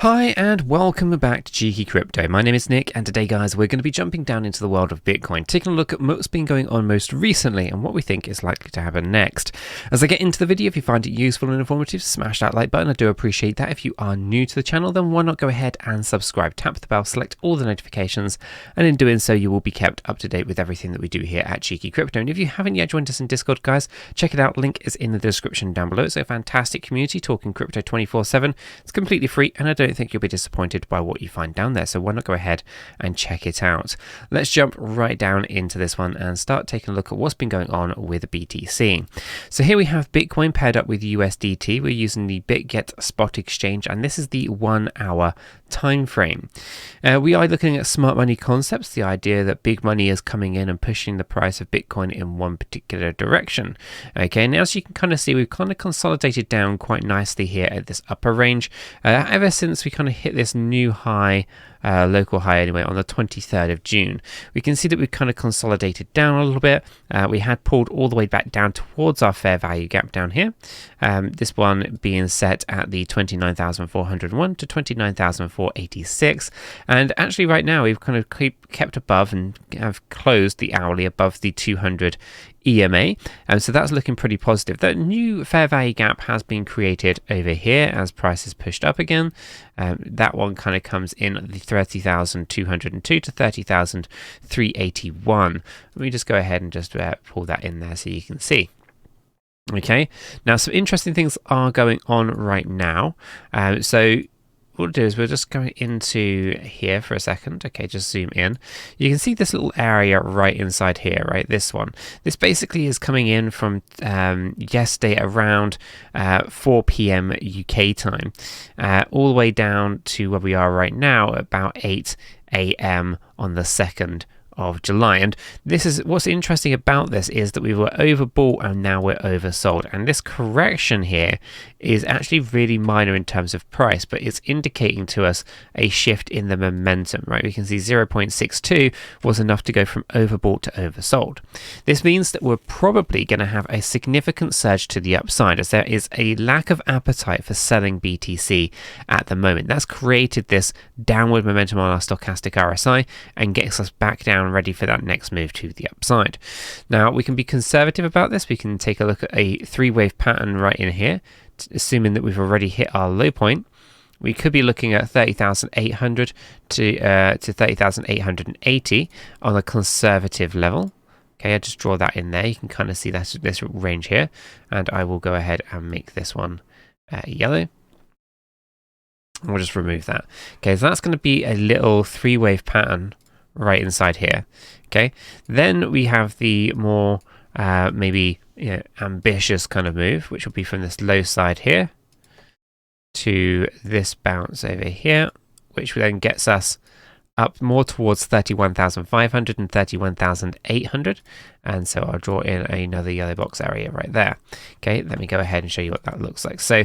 Hi and welcome back to Cheeky Crypto. My name is Nick, and today guys we're going to be jumping down into the world of Bitcoin, taking a look at what's been going on most recently and what we think is likely to happen next. As I get into the video, if you find it useful and informative, smash that like button. I do appreciate that. If you are new to the channel, then why not go ahead and subscribe, tap the bell, select all the notifications, and in doing so you will be kept up to date with everything that we do here at Cheeky Crypto. And if you haven't yet joined us in Discord guys, check it out, link is in the description down below. It's a fantastic community talking crypto 24/7. It's completely free and I don't think you'll be disappointed by what you find down there, so why not go ahead and check it out. Let's jump right down into this one and start taking a look at what's been going on with BTC. So here we have Bitcoin paired up with USDT. We're using the Bitget spot exchange, and this is the 1 hour time frame. We are looking at smart money concepts, the idea that big money is coming in and pushing the price of Bitcoin in one particular direction. Okay, now as you can kind of see, we've kind of consolidated down quite nicely here at this upper range ever since we kind of hit this new high, local high anyway, on the 23rd of June. We can see that we've kind of consolidated down a little bit. We had pulled all the way back down towards our fair value gap down here. This one being set at the 29,401 to 29,486. And actually right now we've kind of kept above and have closed the hourly above the 200 EMA, and so that's looking pretty positive. That new fair value gap has been created over here as prices pushed up again. That one kind of comes in at the 30,202 to 30,381. Let me just go ahead and just pull that in there so you can see. Okay, now some interesting things are going on right now. So what we'll do is we're just going into here for a second. Okay, just zoom in. You can see this little area right inside here, right? This one. This basically is coming in from yesterday around 4 p.m. UK time, all the way down to where we are right now, about 8 a.m. on the 2nd of July. And this is what's interesting about this is that we were overbought and now we're oversold, and this correction here is actually really minor in terms of price, but it's indicating to us a shift in the momentum, right? We can see 0.62 was enough to go from overbought to oversold. This means that we're probably going to have a significant surge to the upside, as there is a lack of appetite for selling BTC at the moment. That's created this downward momentum on our stochastic RSI and gets us back down ready for that next move to the upside. Now we can be conservative about this. We can take a look at a 3-wave pattern right in here, assuming that we've already hit our low point. We could be looking at 30,800 to 30,880 on a conservative level. Okay, I just draw that in there. You can kind of see this range here, and I will go ahead and make this one yellow. We'll just remove that. Okay, so that's going to be a little 3-wave pattern right inside here. Okay, then we have the more maybe ambitious kind of move, which will be from this low side here to this bounce over here, which then gets us up more towards 31,500 and 31,800, and so I'll draw in another yellow box area right there. Okay, let me go ahead and show you what that looks like. So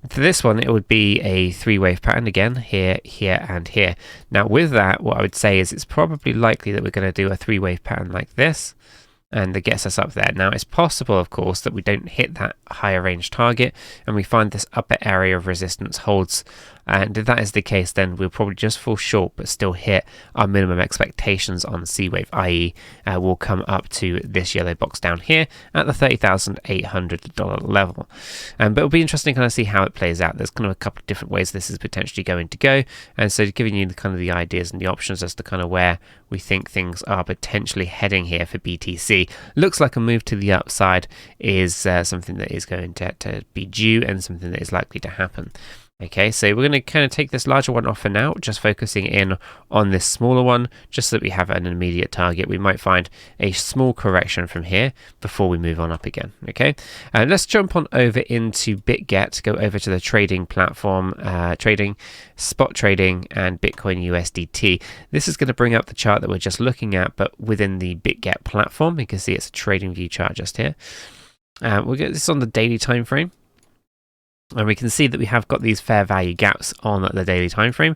for this one, it would be a 3-wave pattern again, here, here, and here. Now with that, what I would say is it's probably likely that we're going to do a 3-wave pattern like this, and that gets us up there. Now it's possible, of course, that we don't hit that higher range target and we find this upper area of resistance holds, and if that is the case, then we'll probably just fall short but still hit our minimum expectations on C-wave, i.e. we'll come up to this yellow box down here at the $30,800 level. But it'll be interesting to kind of see how it plays out. There's kind of a couple of different ways this is potentially going to go, and so giving you kind of the ideas and the options as to kind of where we think things are potentially heading here for BTC. Looks like a move to the upside is something that is going to be due and something that is likely to happen. Okay, so we're going to kind of take this larger one off for now, just focusing in on this smaller one, just so that we have an immediate target. We might find a small correction from here before we move on up again. Okay, let's jump on over into Bitget, go over to the trading platform, trading, spot trading, and Bitcoin USDT. This is going to bring up the chart that we're just looking at, but within the Bitget platform. You can see it's a trading view chart just here. We'll get this on the daily time frame. And we can see that we have got these fair value gaps on the daily time frame.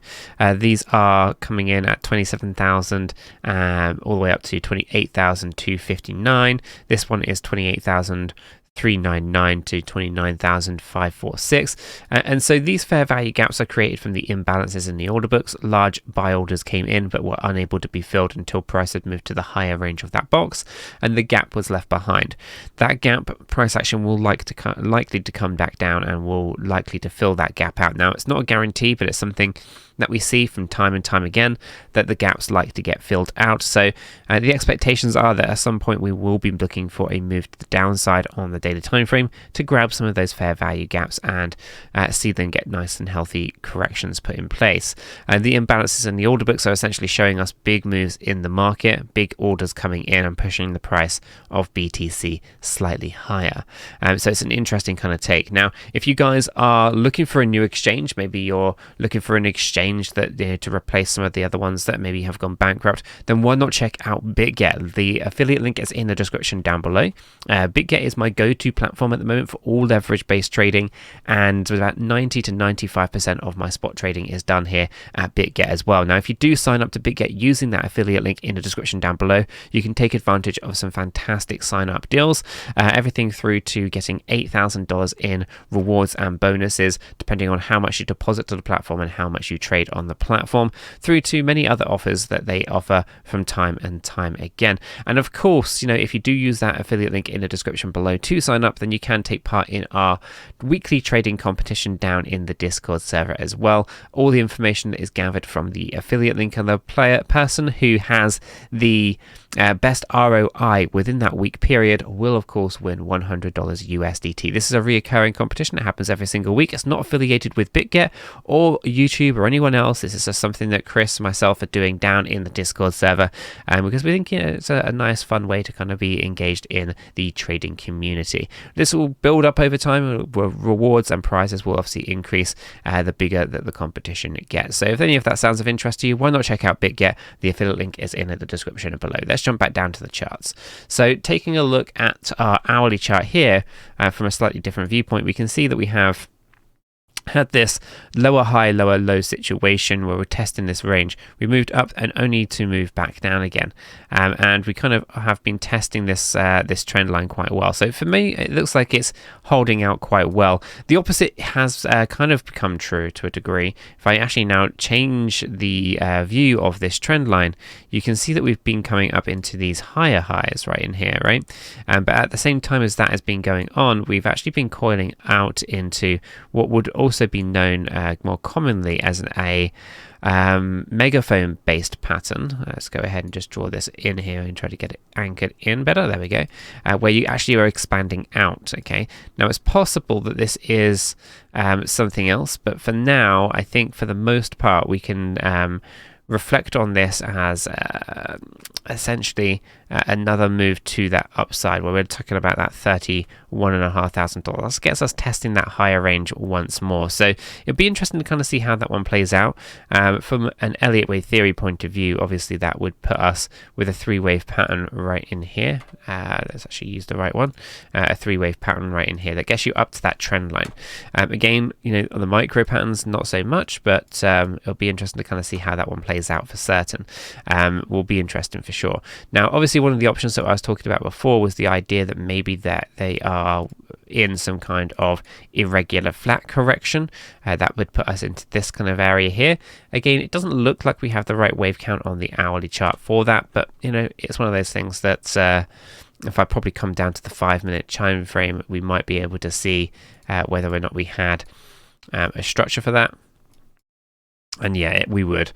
These are coming in at 27,000 all the way up to 28,259. This one is 28,000 399 to 29,546, and so these fair value gaps are created from the imbalances in the order books. Large buy orders came in but were unable to be filled until price had moved to the higher range of that box, and the gap was left behind. That gap price action will likely to come back down and will likely to fill that gap out. Now, it's not a guarantee, but it's something that we see from time and time again, that the gaps like to get filled out. So the expectations are that at some point we will be looking for a move to the downside on the daily time frame to grab some of those fair value gaps and see them get nice and healthy corrections put in place. The imbalances in the order books are essentially showing us big moves in the market, big orders coming in and pushing the price of BTC slightly higher. So it's an interesting kind of take. Now, if you guys are looking for a new exchange, maybe you're looking for an exchange that to replace some of the other ones that maybe have gone bankrupt, then why not check out Bitget? The affiliate link is in the description down below. Bitget is my go-to platform at the moment for all leverage-based trading, and about 90 to 95% of my spot trading is done here at Bitget as well. Now, if you do sign up to Bitget using that affiliate link in the description down below, you can take advantage of some fantastic sign-up deals, everything through to getting $8,000 in rewards and bonuses, depending on how much you deposit to the platform and how much you trade on the platform, through to many other offers that they offer from time and time again. And of course, if you do use that affiliate link in the description below to sign up, then you can take part in our weekly trading competition down in the Discord server as well. All the information that is gathered from the affiliate link, and the person who has the best ROI within that week period will of course win $100 USDT. This is a reoccurring competition. It happens every single week. It's not affiliated with Bitget or YouTube or anyone else. This is just something that Chris and myself are doing down in the Discord server, because we think it's a nice fun way to kind of be engaged in the trading community. This will build up over time. Rewards and prizes will obviously increase the bigger that the competition gets. So if any of that sounds of interest to you, why not check out Bitget? The affiliate link is in the description below. Let's jump back down to the charts. So taking a look at our hourly chart here from a slightly different viewpoint, we can see that we have had this lower high, lower low situation where we're testing this range. We moved up and only to move back down again, and we kind of have been testing this this trend line quite well. So for me, it looks like it's holding out quite well. The opposite has kind of become true to a degree. If I actually now change the view of this trend line, you can see that we've been coming up into these higher highs right in here, right? But at the same time as that has been going on, we've actually been coiling out into what would also be known more commonly as a megaphone based pattern. Let's go ahead and just draw this in here and try to get it anchored in better. There we go. Where you actually are expanding out. Okay, now it's possible that this is something else, but for now I think for the most part we can reflect on this as essentially another move to that upside, where we're talking about that $31,500. Gets us testing that higher range once more. So it'll be interesting to kind of see how that one plays out. From an Elliott wave theory point of view, obviously that would put us with a three-wave pattern right in here. Let's actually use the right one. A three-wave pattern right in here that gets you up to that trend line. Again, on the micro patterns, not so much, but it'll be interesting to kind of see how that one plays out for certain. Will be interesting for sure. Now, obviously, one of the options that I was talking about before was the idea that maybe that they are in some kind of irregular flat correction. That would put us into this kind of area here. Again, it doesn't look like we have the right wave count on the hourly chart for that, but it's one of those things that if I probably come down to the 5-minute time frame, we might be able to see whether or not we had a structure for that. And yeah, we would.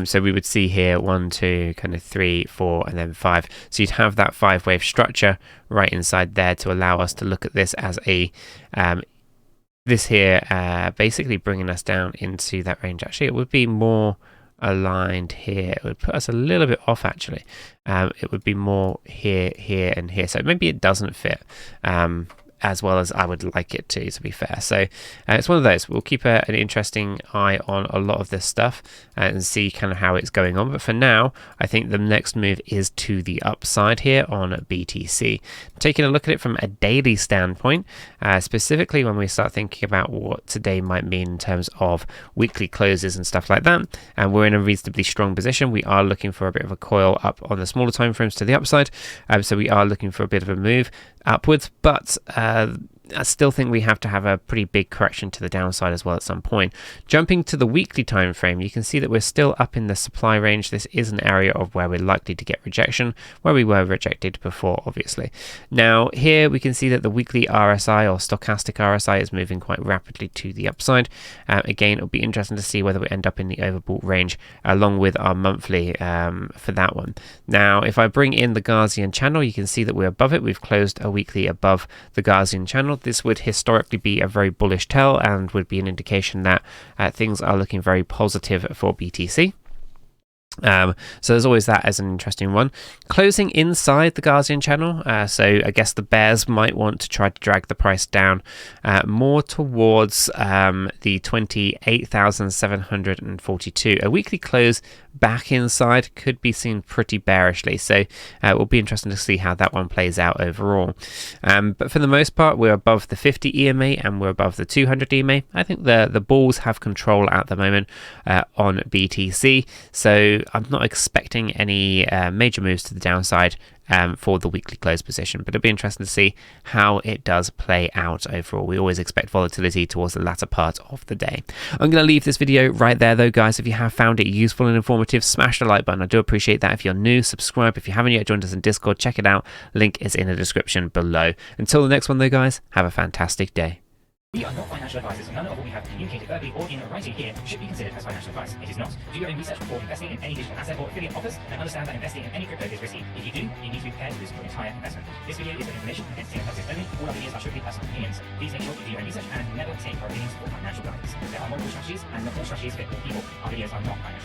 So we would see here 1, 2, kind of 3, 4, and then 5. So you'd have that 5-wave structure right inside there to allow us to look at this as a this here basically bringing us down into that range. Actually, it would be more aligned here. It would put us a little bit off actually. It would be more here, here, and here. So maybe it doesn't fit as well as I would like it to be fair. So it's one of those. We'll keep an interesting eye on a lot of this stuff and see kind of how it's going on. But for now, I think the next move is to the upside here on BTC. Taking a look at it from a daily standpoint, specifically when we start thinking about what today might mean in terms of weekly closes and stuff like that, and we're in a reasonably strong position. We are looking for a bit of a coil up on the smaller time frames to the upside. So we are looking for a bit of a move upwards, but I still think we have to have a pretty big correction to the downside as well at some point. Jumping to the weekly time frame, you can see that we're still up in the supply range. This is an area of where we're likely to get rejection, where we were rejected before, obviously. Now here we can see that the weekly RSI or stochastic RSI is moving quite rapidly to the upside. Again, it'll be interesting to see whether we end up in the overbought range along with our monthly for that one. Now if I bring in the Gaussian channel, you can see that we're above it. We've closed a weekly above the Gaussian channel. This would historically be a very bullish tell and would be an indication that things are looking very positive for BTC. So there's always that as an interesting one. Closing inside the Gaussian channel, so I guess the bears might want to try to drag the price down more towards the 28,742. A weekly close back inside could be seen pretty bearishly, so it will be interesting to see how that one plays out overall. But for the most part, we're above the 50 EMA and we're above the 200 EMA. I think the bulls have control at the moment on BTC, so I'm not expecting any major moves to the downside for the weekly close position, but it'll be interesting to see how it does play out overall. We always expect volatility towards the latter part of the day. I'm going to leave this video right there though, guys. If you have found it useful and informative, smash the like button. I do appreciate that. If you're new, subscribe. If you haven't yet joined us in Discord, check it out. Link is in the description below. Until the next one though, guys, have a fantastic day. We are not financial advisors, and none of what we have communicated verbally or in writing here should be considered as financial advice. It is not. Do your own research before investing in any digital asset or affiliate offers, and understand that investing in any crypto is risky. If you do, you need to be prepared to lose your entire investment. This video is for information and entertainment purposes only. All our videos are strictly personal opinions. Please make sure you do your own research and never take our opinions for financial guidance. There are multiple strategies, and not all strategies fit all people. Our videos are not financial